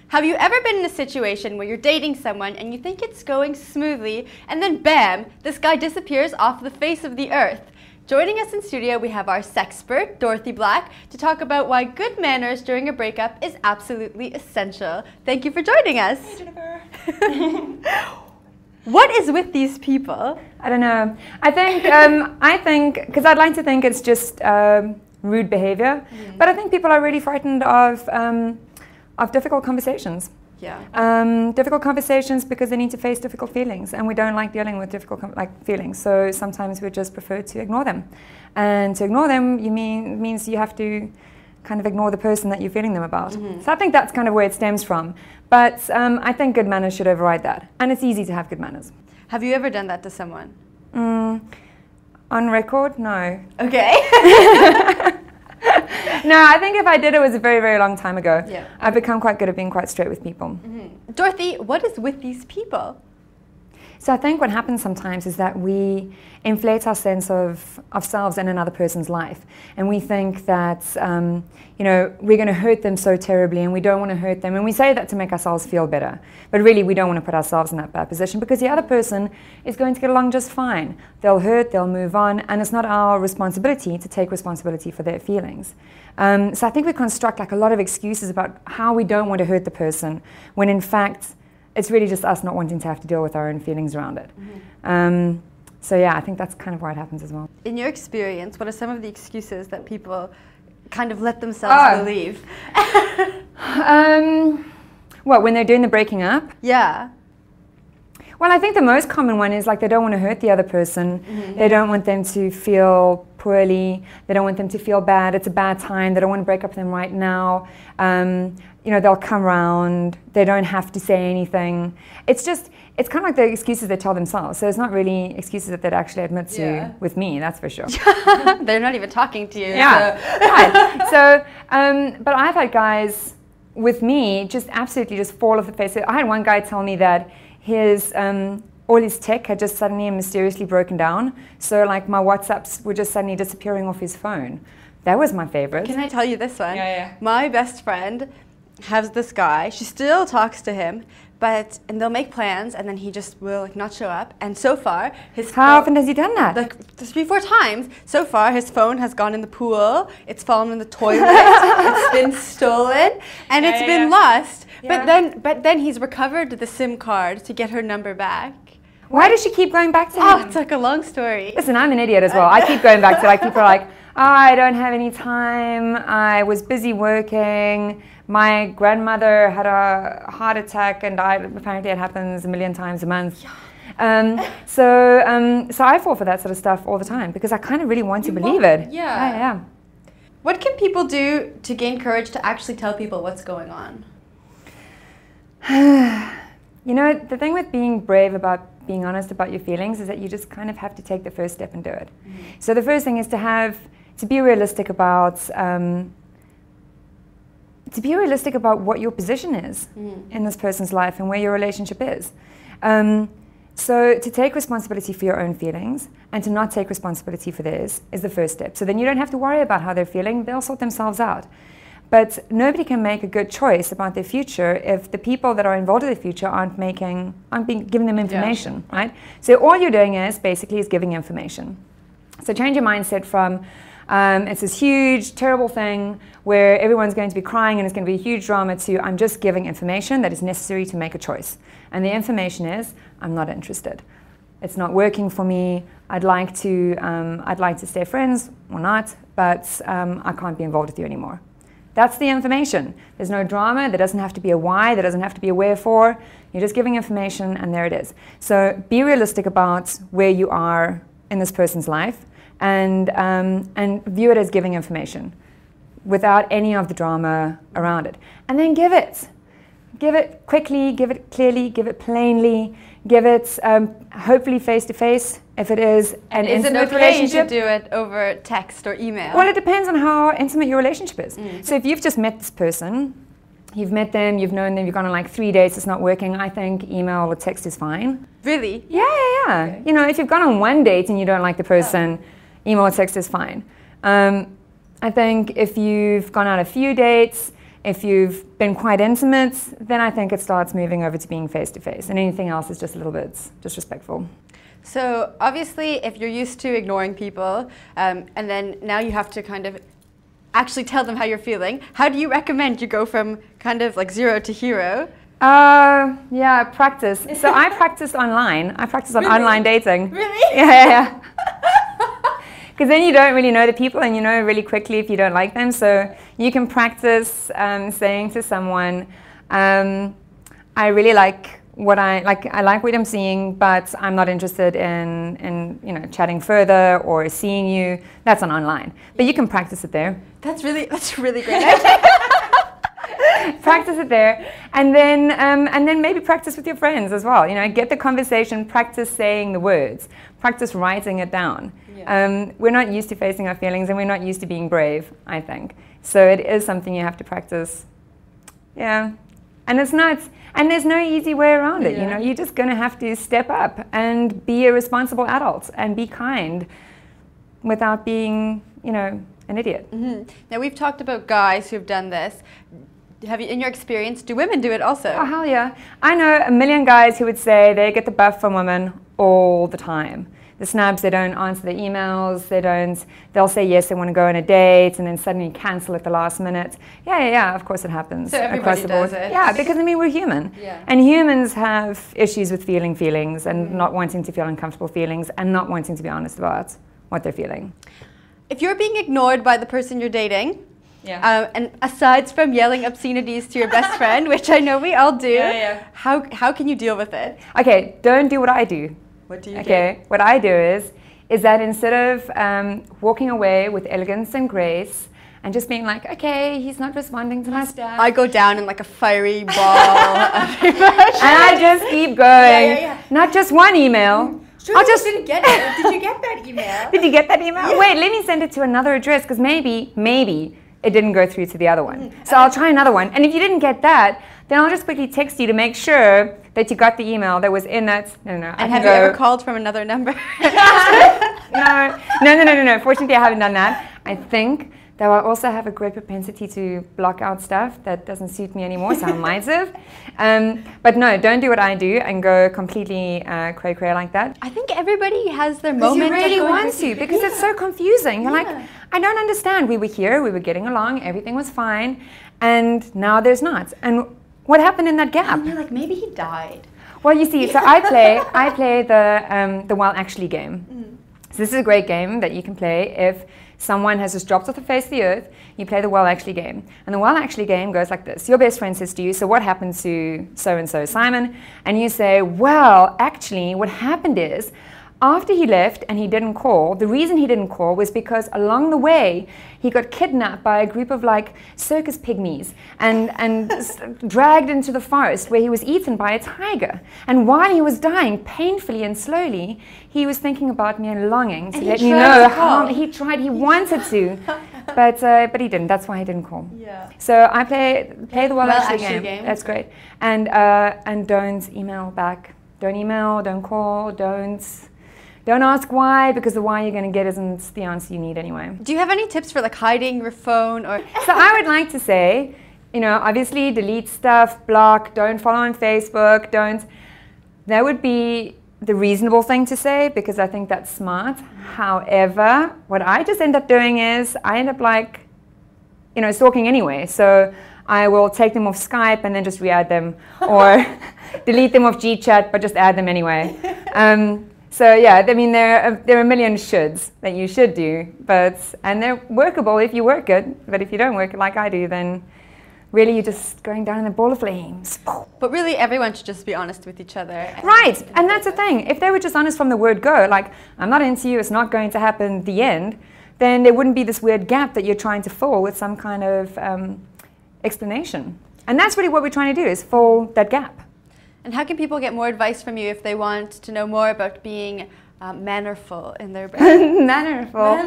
Have you ever been in a situation where you're dating someone and you think it's going smoothly and then bam, this guy disappears off the face of the earth? Joining us in studio, we have our sexpert, Dorothy Black, to talk about why good manners during a breakup is absolutely essential. Thank you for joining us. Hey, Jennifer. What is with these people? I don't know. I think, because I'd like to think it's just rude behavior, but I think people are really frightened of difficult conversations. Yeah. Difficult conversations because they need to face difficult feelings, and we don't like dealing with difficult feelings. So sometimes we just prefer to ignore them, and to ignore them means you have to kind of ignore the person that you're feeling them about. So I think that's kind of where it stems from. But I think good manners should override that, and it's easy to have good manners. Have you ever done that to someone? On record, no. Okay. No, I think if I did, it was a very, very long time ago. Yeah. I've become quite good at being quite straight with people. Dorothy, what is with these people? So I think what happens sometimes is that we inflate our sense of ourselves in another person's life. And we think that, you know, we're going to hurt them so terribly and we don't want to hurt them. And we say that to make ourselves feel better. But really, we don't want to put ourselves in that bad position because the other person is going to get along just fine. They'll hurt, they'll move on, and it's not our responsibility to take responsibility for their feelings. So I think we construct like a lot of excuses about how we don't want to hurt the person, when in fact, it's really just us not wanting to have to deal with our own feelings around it. So yeah, I think that's kind of why it happens as well. In your experience, what are some of the excuses that people kind of let themselves believe? What, when they're doing the breaking up? Yeah. Well, I think the most common one is like they don't want to hurt the other person. They don't want them to feel poorly. They don't want them to feel bad. It's a bad time. They don't want to break up with them right now. You know, they'll come around. They don't have to say anything. It's just, it's kind of like the excuses they tell themselves. So it's not really excuses that they'd actually admit to with me, that's for sure. They're not even talking to you. Yeah, right. So, but I've had guys with me just absolutely just fall off the face. I had one guy tell me that his all his tech had just suddenly and mysteriously broken down. So like my WhatsApps were just suddenly disappearing off his phone. That was my favorite. Can I tell you this one? Yeah. My best friend has this guy. She still talks to him, and they'll make plans, and then he just will like not show up. And so far, How often has he done that? Like 3-4 times. So far, his phone has gone in the pool. It's fallen in the toilet. It's been stolen, and it's been lost. Yeah. But then he's recovered the SIM card to get her number back. Why does she keep going back to him? Oh, it's like a long story. Listen, I'm an idiot as well. I keep going back to like people are like, oh, I don't have any time. I was busy working. My grandmother had a heart attack and died. Apparently it happens a million times a month. So I fall for that sort of stuff all the time because I kind of really want to believe it. Yeah. What can people do to gain courage to actually tell people what's going on? You know, the thing with being brave about being honest about your feelings is that you just kind of have to take the first step and do it. So the first thing is to be realistic about what your position is in this person's life and where your relationship is. So to take responsibility for your own feelings and to not take responsibility for theirs is the first step. So then you don't have to worry about how they're feeling, they'll sort themselves out. But nobody can make a good choice about their future if the people that are involved in the future aren't giving them information, right? So all you're doing is giving information. So change your mindset from it's this huge, terrible thing where everyone's going to be crying and it's going to be a huge drama to I'm just giving information that is necessary to make a choice. And the information is I'm not interested. It's not working for me. I'd like to stay friends or not, but I can't be involved with you anymore. That's the information. There's no drama. There doesn't have to be a why. There doesn't have to be a wherefore. You're just giving information, and there it is. So be realistic about where you are in this person's life, and view it as giving information, without any of the drama around it. And then give it. Give it quickly. Give it clearly. Give it plainly. Give it hopefully face to face. If it is an intimate relationship, to do it over text or email? Well, it depends on how intimate your relationship is. So if you've just met this person, you've met them, you've known them, you've gone on like 3 dates, it's not working, I think email or text is fine. Really? Yeah. Okay. You know, if you've gone on 1 date and you don't like the person, email or text is fine. I think if you've gone on a few dates If you've been quite intimate, then I think it starts moving over to being face-to-face, and anything else is just a little bit disrespectful. So obviously, if you're used to ignoring people, and then now you have to kind of actually tell them how you're feeling, how do you recommend you go from kind of like 0 to hero? Yeah, practice. So I practiced online. I practiced on online dating. Really? Yeah. Because then you don't really know the people, and you know really quickly if you don't like them. So you can practice saying to someone, I really like what I like what I'm seeing, but I'm not interested in chatting further or seeing you. That's on online, but you can practice it there. That's really great idea. Practice it there, and then maybe practice with your friends as well. Get the conversation, practice saying the words, practice writing it down. Yeah. We're not used to facing our feelings, and we're not used to being brave, I think. So it is something you have to practice. Yeah, and it's not, and there's no easy way around it. Yeah. You're just going to have to step up and be a responsible adult and be kind, without being, an idiot. Mm-hmm. Now we've talked about guys who've done this. Have you, in your experience, do women do it also? Oh, hell yeah. I know a million guys who would say they get the buff from women all the time. The snubs, they don't answer their emails, they'll say yes, they want to go on a date, and then suddenly cancel at the last minute. Yeah, of course it happens. So everybody does it. Yeah, because we're human. Yeah. And humans have issues with feeling feelings, and not wanting to feel uncomfortable feelings, and not wanting to be honest about what they're feeling. If you're being ignored by the person you're dating, yeah. And aside from yelling obscenities to your best friend, which I know we all do, how can you deal with it? Okay, don't do what I do. What do you do? Okay, what I do is that instead of walking away with elegance and grace and just being like, okay, he's not responding to my stuff, I go down in like a fiery ball of emotion. And I just keep going. Yeah. Not just one email. Sure, I just didn't get it. Did you get that email? Did you get that email? Yeah. Wait, let me send it to another address, because maybe it didn't go through to the other one. So I'll try another one. And if you didn't get that, then I'll just quickly text you to make sure that you got the email that was in that. No. And have you ever called from another number? No. Fortunately, I haven't done that. I think that I also have a great propensity to block out stuff that doesn't suit me anymore, so I might have. But no, don't do what I do and go completely cray-cray like that. I think everybody has their moment. You really want to, because it's so confusing. You're like, I don't understand. We were here, we were getting along, everything was fine, and now there's not. And what happened in that gap? And you're like, maybe he died. Well, you see, so I play the Well Actually game. So this is a great game that you can play if someone has just dropped off the face of the earth. You play the Well Actually game. And the Well Actually game goes like this. Your best friend says to you, so what happened to so-and-so Simon? And you say, well, actually, what happened is, after he left and he didn't call, the reason he didn't call was because along the way he got kidnapped by a group of like circus pygmies and dragged into the forest where he was eaten by a tiger. And while he was dying painfully and slowly, he was thinking about me and longing to let me know how he tried. He wanted to, but he didn't. That's why he didn't call. Yeah. So I play the Well Actually game. That's great. And don't email back. Don't email. Don't call. Don't ask why, because the why you're going to get isn't the answer you need anyway. Do you have any tips for like hiding your phone or? So I would like to say, obviously delete stuff, block, don't follow on Facebook, don't. That would be the reasonable thing to say, because I think that's smart. However, what I just end up doing is I end up like, stalking anyway. So I will take them off Skype and then just re-add them, or delete them off GChat but just add them anyway. So yeah, I mean, there are a million shoulds that you should do, and they're workable if you work it. But if you don't work it like I do, then really you're just going down in a ball of flames. But really, everyone should just be honest with each other. Right, and that's the thing. If they were just honest from the word go, like, I'm not into you, it's not going to happen, the end, then there wouldn't be this weird gap that you're trying to fill with some kind of explanation. And that's really what we're trying to do, is fill that gap. And how can people get more advice from you if they want to know more about being mannerful in their brain? Mannerful.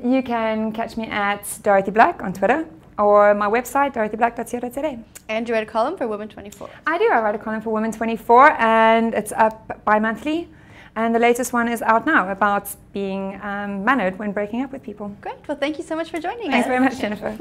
You can catch me at Dorothy Black on Twitter, or my website, dorothyblack.co.za. And you write a column for Women 24. I do. I write a column for Women 24, and it's up bi-monthly. And the latest one is out now, about being mannered when breaking up with people. Great. Well, thank you so much for joining us. Thanks very much, Jennifer.